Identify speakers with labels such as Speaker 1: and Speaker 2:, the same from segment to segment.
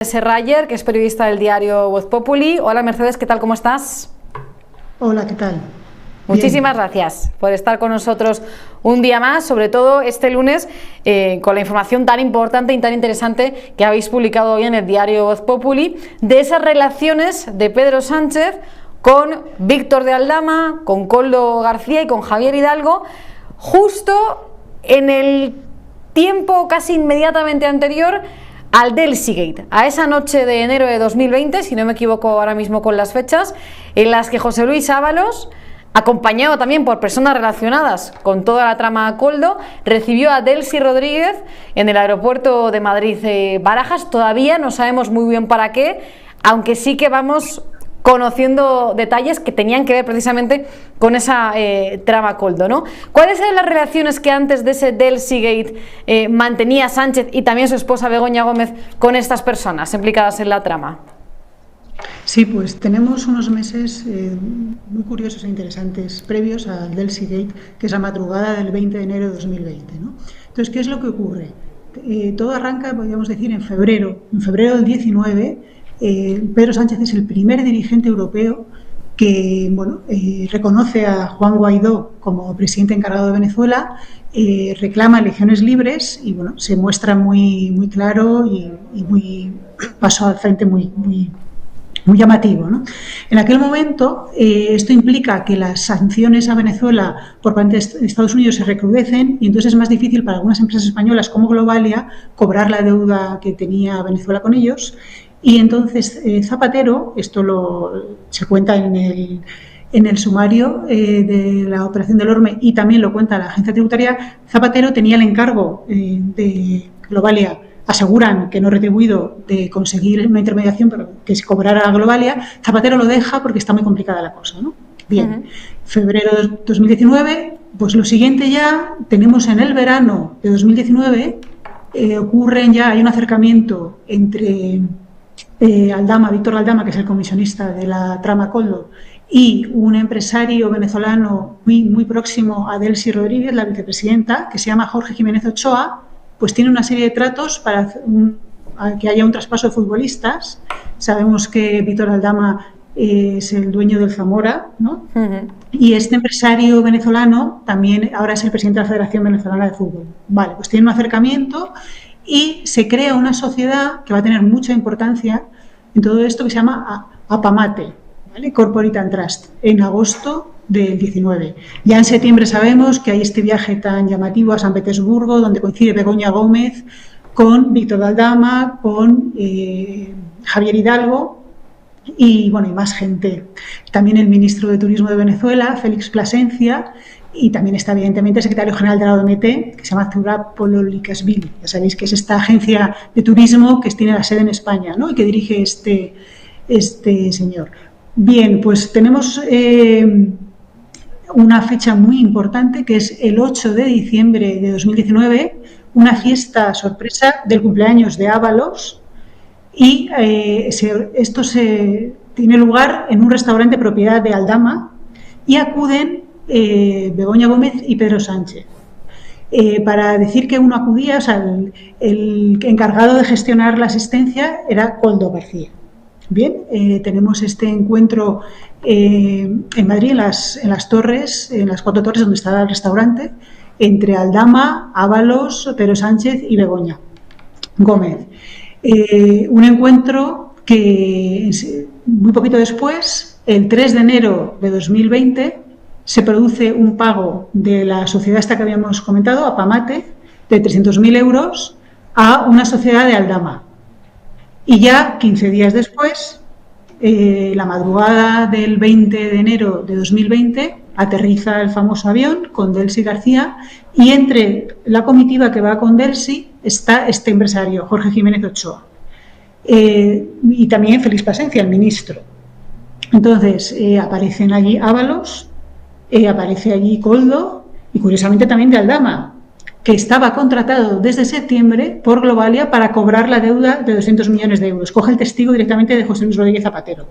Speaker 1: Serrayer, que es periodista del diario Voz Populi. Hola Mercedes, ¿qué tal? ¿Cómo estás?
Speaker 2: Hola, ¿qué tal?
Speaker 1: Muchísimas gracias por estar con nosotros un día más, sobre todo este lunes, con la información tan importante y tan interesante que habéis publicado hoy en el diario Voz Populi, de esas relaciones de Pedro Sánchez con Víctor de Aldama, con Koldo García y con Javier Hidalgo, justo en el tiempo casi inmediatamente anterior al Delsey-Gate, a esa noche de enero de 2020, si no me equivoco ahora mismo con las fechas, en las que José Luis Ábalos, acompañado también por personas relacionadas con toda la trama Koldo, recibió a Delcy Rodríguez en el aeropuerto de Madrid-Barajas. Todavía no sabemos muy bien para qué, aunque sí que vamos conociendo detalles que tenían que ver precisamente con esa trama Koldo, ¿no? ¿Cuáles eran las relaciones que antes de ese Delsey-Gate mantenía Sánchez y también su esposa Begoña Gómez con estas personas implicadas en la trama?
Speaker 2: Sí, pues tenemos unos meses muy curiosos e interesantes previos al Delsey-Gate, que es la madrugada del 20 de enero de 2020, ¿no? Entonces, ¿qué es lo que ocurre? Todo arranca, podríamos decir, en febrero. En febrero del 19, Pedro Sánchez es el primer dirigente europeo que reconoce a Juan Guaidó como presidente encargado de Venezuela, reclama elecciones libres y se muestra muy claro y muy paso al frente muy llamativo, ¿no? En aquel momento, esto implica que las sanciones a Venezuela por parte de Estados Unidos se recrudecen y entonces es más difícil para algunas empresas españolas como Globalia cobrar la deuda que tenía Venezuela con ellos. Y entonces Zapatero, se cuenta en el sumario de la operación del Orme y también lo cuenta la agencia tributaria, Zapatero tenía el encargo de Globalia, aseguran que no retribuido, de conseguir una intermediación pero que se cobrara a Globalia. Zapatero lo deja porque está muy complicada la cosa, ¿no? Bien, febrero de 2019, pues lo siguiente ya tenemos en el verano de 2019, hay un acercamiento entre Víctor Aldama, que es el comisionista de la trama Koldo, y un empresario venezolano muy próximo a Delcy Rodríguez, la vicepresidenta, que se llama Jorge Jiménez Ochoa, pues tiene una serie de tratos para que haya un traspaso de futbolistas. Sabemos que Víctor Aldama es el dueño del Zamora, ¿no? Y este empresario venezolano también ahora es el presidente de la Federación Venezolana de Fútbol. Vale, pues tiene un acercamiento y se crea una sociedad que va a tener mucha importancia en todo esto, que se llama APAMATE, ¿vale? Corporate and Trust, en agosto del 19. Ya en septiembre sabemos que hay este viaje tan llamativo a San Petersburgo, donde coincide Begoña Gómez con Víctor de Aldama, con Javier Hidalgo y más gente. También el ministro de Turismo de Venezuela, Félix Plasencia, y también está evidentemente el secretario general de la OMT, que se llama Zurab Pololikashvili. Ya sabéis que es esta agencia de turismo que tiene la sede en España, ¿no? Y que dirige este señor. Bien, pues tenemos una fecha muy importante, que es el 8 de diciembre de 2019, una fiesta sorpresa del cumpleaños de Ábalos, y esto tiene lugar en un restaurante propiedad de Aldama y acuden Begoña Gómez y Pedro Sánchez. Para decir que uno acudía, el encargado de gestionar la asistencia era Koldo García. Bien, tenemos este encuentro en Madrid, en las torres, en las 4 torres donde estaba el restaurante, entre Aldama, Ábalos, Pedro Sánchez y Begoña Gómez. Un encuentro que muy poquito después, el 3 de enero de 2020, se produce un pago de la sociedad esta que habíamos comentado, APAMATE, de 300.000 euros a una sociedad de Aldama. Y ya 15 días después, la madrugada del 20 de enero de 2020, aterriza el famoso avión con Delcy García, y entre la comitiva que va con Delcy está este empresario, Jorge Jiménez Ochoa, y también Félix Plasencia, el ministro. Entonces aparecen allí Ábalos, aparece allí Koldo y curiosamente también de Aldama, que estaba contratado desde septiembre por Globalia para cobrar la deuda de 200 millones de euros. Coge el testigo directamente de José Luis Rodríguez Zapatero.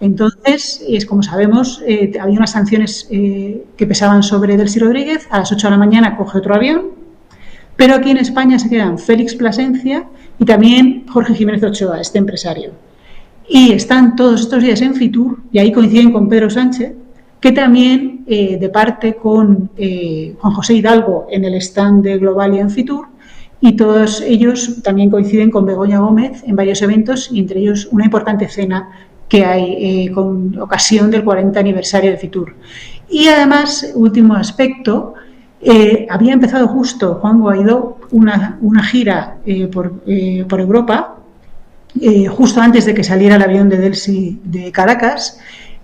Speaker 2: Entonces, como sabemos, había unas sanciones que pesaban sobre Delcy Rodríguez. A las 8 de la mañana coge otro avión, pero aquí en España se quedan Félix Plasencia y también Jorge Jiménez Ochoa, este empresario. Y están todos estos días en Fitur, y ahí coinciden con Pedro Sánchez, que también departe con Juan José Hidalgo en el stand de Globalia en Fitur, y todos ellos también coinciden con Begoña Gómez en varios eventos, y entre ellos una importante cena que hay con ocasión del 40 aniversario de Fitur. Y además, último aspecto, había empezado justo Juan Guaidó una gira por Europa, justo antes de que saliera el avión de Delsi de Caracas,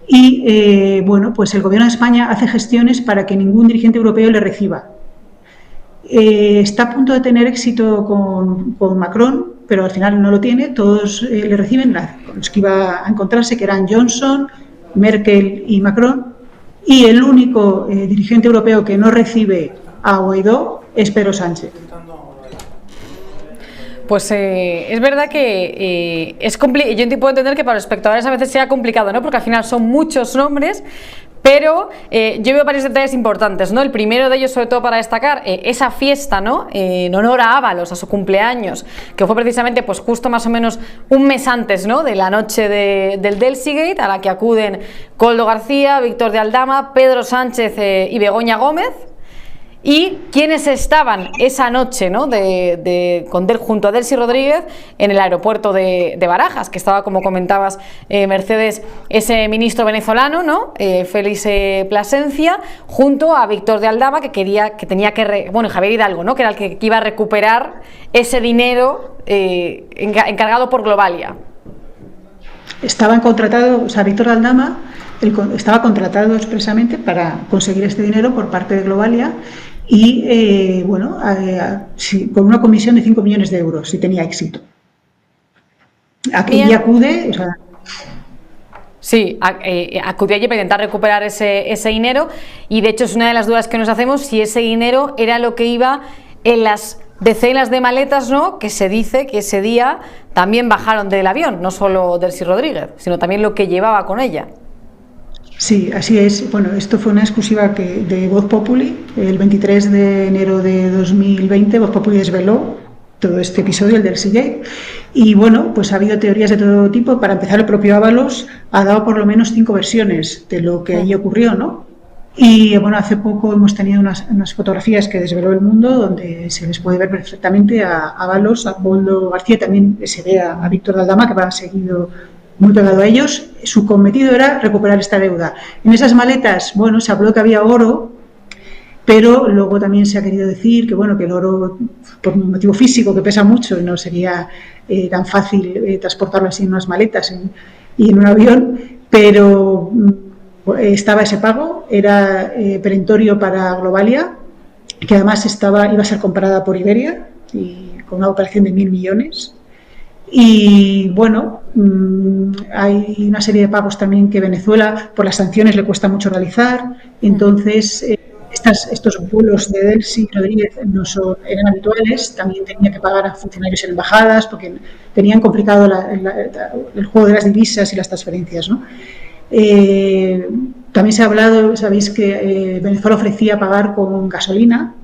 Speaker 2: y bueno, pues el Gobierno de España hace gestiones para que ningún dirigente europeo le reciba. Está a punto de tener éxito con Macron, pero al final no lo tiene. Todos le reciben, los que iba a encontrarse, que eran Johnson, Merkel y Macron, y el único dirigente europeo que no recibe a Guaidó es Pedro Sánchez.
Speaker 1: Pues es verdad que yo puedo entender que para los espectadores a veces sea complicado, ¿no? Porque al final son muchos nombres, pero yo veo varios detalles importantes, ¿no? El primero de ellos, sobre todo para destacar, esa fiesta, ¿no? En honor a Ábalos, a su cumpleaños, que fue precisamente pues justo más o menos un mes antes, ¿no? De la noche del Delsigate, a la que acuden Koldo García, Víctor de Aldama, Pedro Sánchez y Begoña Gómez. ¿Y quiénes estaban esa noche, ¿no? junto a Delcy Rodríguez en el aeropuerto de Barajas? Que estaba, como comentabas, Mercedes, ese ministro venezolano, ¿no? Félix Plasencia, junto a Víctor de Aldama, Javier Hidalgo, ¿no? Que era el que iba a recuperar ese dinero encargado por Globalia.
Speaker 2: Estaban contratados, o sea, Víctor de Aldama estaba contratado expresamente para conseguir este dinero por parte de Globalia. Y bueno, con una comisión de 5 millones de euros, si tenía éxito. Aquí acude, o sea,
Speaker 1: sí, acudió allí para intentar recuperar ese dinero, y de hecho es una de las dudas que nos hacemos, si ese dinero era lo que iba en las decenas de maletas, ¿no? Que se dice que ese día también bajaron del avión, no solo Delcy Rodríguez, sino también lo que llevaba con ella.
Speaker 2: Sí, así es. Bueno, esto fue una exclusiva de Voz Populi. El 23 de enero de 2020, Voz Populi desveló todo este episodio, el del Delsigate. Y bueno, pues ha habido teorías de todo tipo. Para empezar, el propio Ábalos ha dado por lo menos 5 versiones de lo que allí ocurrió, ¿no? Y bueno, hace poco hemos tenido unas fotografías que desveló El Mundo, donde se les puede ver perfectamente a Ábalos, a Koldo García, también se ve a Víctor de Aldama, que va seguido muy pegado a ellos. Su cometido era recuperar esta deuda. En esas maletas, bueno, se habló que había oro, pero luego también se ha querido decir que, bueno, que el oro, por un motivo físico, que pesa mucho y no sería tan fácil transportarlo así en unas maletas y en un avión, pero estaba ese pago, era perentorio para Globalia, que además iba a ser comprada por Iberia, y con una operación de 1.000 millones. Y bueno, hay una serie de pagos también que Venezuela, por las sanciones, le cuesta mucho realizar. Entonces, estos vuelos de Delcy Rodríguez eran habituales. También tenía que pagar a funcionarios en embajadas porque tenían complicado el juego de las divisas y las transferencias, ¿no? También se ha hablado, sabéis que Venezuela ofrecía pagar con gasolina.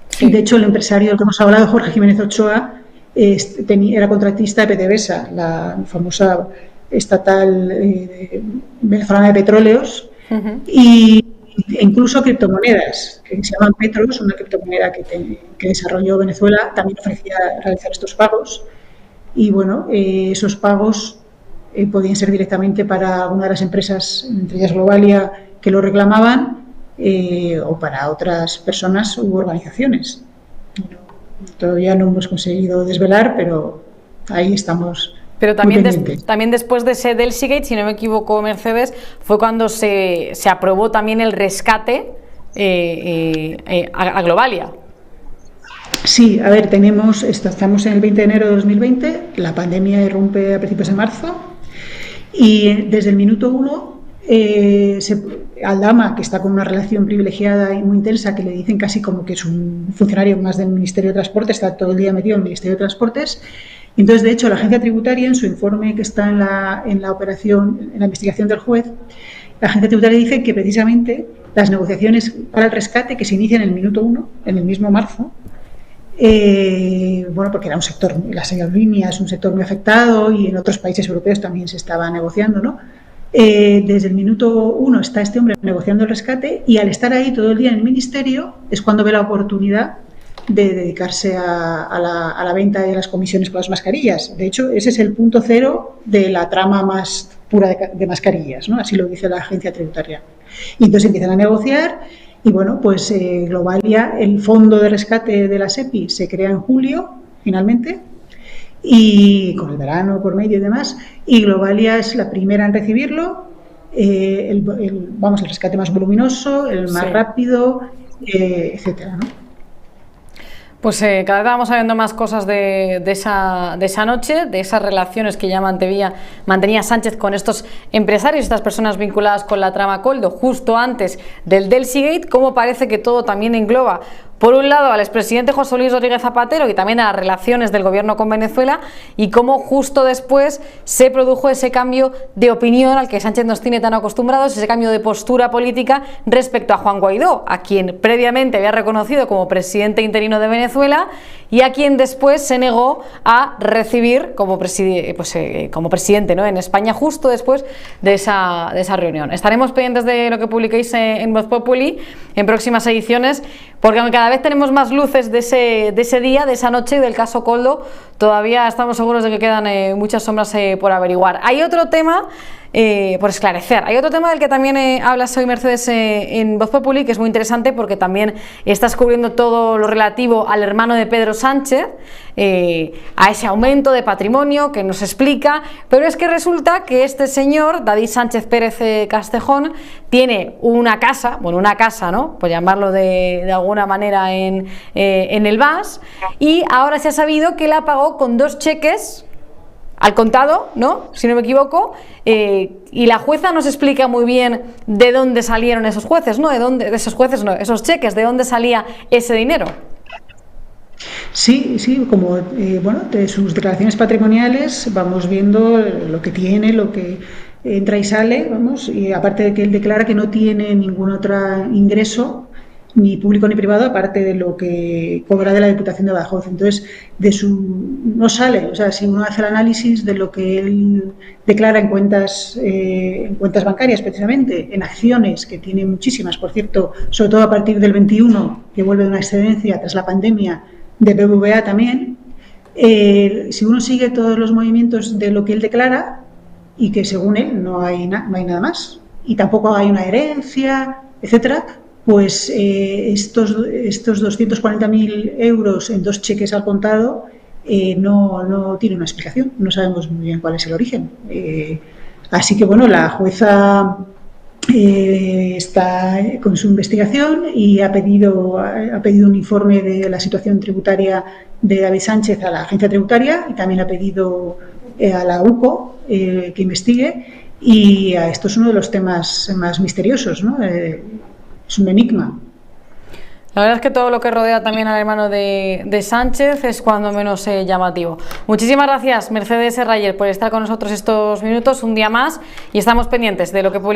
Speaker 2: Sí. Y de hecho, el empresario del que hemos hablado, Jorge Jiménez Ochoa, era contratista de PDVSA, la famosa estatal venezolana de petróleos, e incluso criptomonedas, que se llaman Petros, una criptomoneda que desarrolló Venezuela, también ofrecía realizar estos pagos. Y bueno, esos pagos podían ser directamente para alguna de las empresas, entre ellas Globalia, que lo reclamaban, o para otras personas u organizaciones. Todavía no hemos conseguido desvelar, pero ahí estamos.
Speaker 1: Pero también después de ese Delsigate, si no me equivoco, Mercedes, fue cuando se aprobó también el rescate a Globalia.
Speaker 2: Sí, a ver, estamos en el 20 de enero de 2020, la pandemia irrumpe a principios de marzo, y desde el minuto 1 Aldama, que está con una relación privilegiada y muy intensa, que le dicen casi como que es un funcionario más del Ministerio de Transportes, está todo el día metido en el Ministerio de Transportes. Entonces, de hecho, la agencia tributaria, en su informe que está en la operación, en la investigación del juez, la agencia tributaria dice que precisamente las negociaciones para el rescate, que se inician en el minuto 1, en el mismo marzo, bueno, porque era un sector, las aerolíneas es un sector muy afectado y en otros países europeos también se estaba negociando, ¿no? Desde el minuto 1 está este hombre negociando el rescate y al estar ahí todo el día en el ministerio es cuando ve la oportunidad de dedicarse a la venta y a las comisiones con las mascarillas. De hecho, ese es el punto cero de la trama más pura de mascarillas, ¿no? Así lo dice la agencia tributaria. Y entonces empiezan a negociar y bueno, pues Globalia, el fondo de rescate de la SEPI se crea en julio, finalmente, y con el verano por medio y demás, y Globalia es la primera en recibirlo, el rescate más voluminoso, el más rápido, etcétera, ¿no?
Speaker 1: Pues cada vez vamos sabiendo más cosas de esa noche, de esas relaciones que ya mantenía Sánchez con estos empresarios, estas personas vinculadas con la trama Koldo, justo antes del Delsigate. Cómo parece que todo también engloba, por un lado, al expresidente José Luis Rodríguez Zapatero y también a las relaciones del gobierno con Venezuela, y cómo justo después se produjo ese cambio de opinión al que Sánchez nos tiene tan acostumbrados, ese cambio de postura política respecto a Juan Guaidó, a quien previamente había reconocido como presidente interino de Venezuela y a quien después se negó a recibir como presidente, ¿no?, en España, justo después de esa reunión. Estaremos pendientes de lo que publiquéis en Voz Populi en próximas ediciones, porque aunque cada vez tenemos más luces de ese día, de esa noche y del caso Koldo, todavía estamos seguros de que quedan muchas sombras por averiguar. Hay otro tema por esclarecer. Hay otro tema del que también hablas hoy, Mercedes, en Voz Populi, que es muy interesante porque también estás cubriendo todo lo relativo al hermano de Pedro Sánchez, a ese aumento de patrimonio que nos explica, pero es que resulta que este señor, David Sánchez Pérez Castejón, tiene una casa, ¿no?, por llamarlo de alguna manera en el VAS, y ahora se ha sabido que la pagó con 2 cheques al contado, ¿no?, si no me equivoco, y la jueza nos explica muy bien de dónde salieron esos jueces, ¿no?, esos cheques, de dónde salía ese dinero.
Speaker 2: Sí, como de sus declaraciones patrimoniales vamos viendo lo que tiene, lo que entra y sale, y aparte de que él declara que no tiene ningún otro ingreso, ni público ni privado, aparte de lo que cobra de la Diputación de Badajoz. Entonces, no sale, o sea, si uno hace el análisis de lo que él declara en cuentas bancarias, precisamente, en acciones, que tiene muchísimas, por cierto, sobre todo a partir del 21, que vuelve de una excedencia tras la pandemia, de BBVA también, si uno sigue todos los movimientos de lo que él declara, y que según él no hay nada más, y tampoco hay una herencia, etcétera, pues estos 240.000 euros en 2 cheques al contado no tiene una explicación, no sabemos muy bien cuál es el origen. Así que bueno, la jueza está con su investigación y ha pedido un informe de la situación tributaria de David Sánchez a la agencia tributaria, y también ha pedido a la UCO que investigue, y esto es uno de los temas más misteriosos, ¿no? Es un enigma.
Speaker 1: La verdad es que todo lo que rodea también al hermano de Sánchez es cuando menos llamativo. Muchísimas gracias, Mercedes Rayer, por estar con nosotros estos minutos, un día más, y estamos pendientes de lo que publicamos.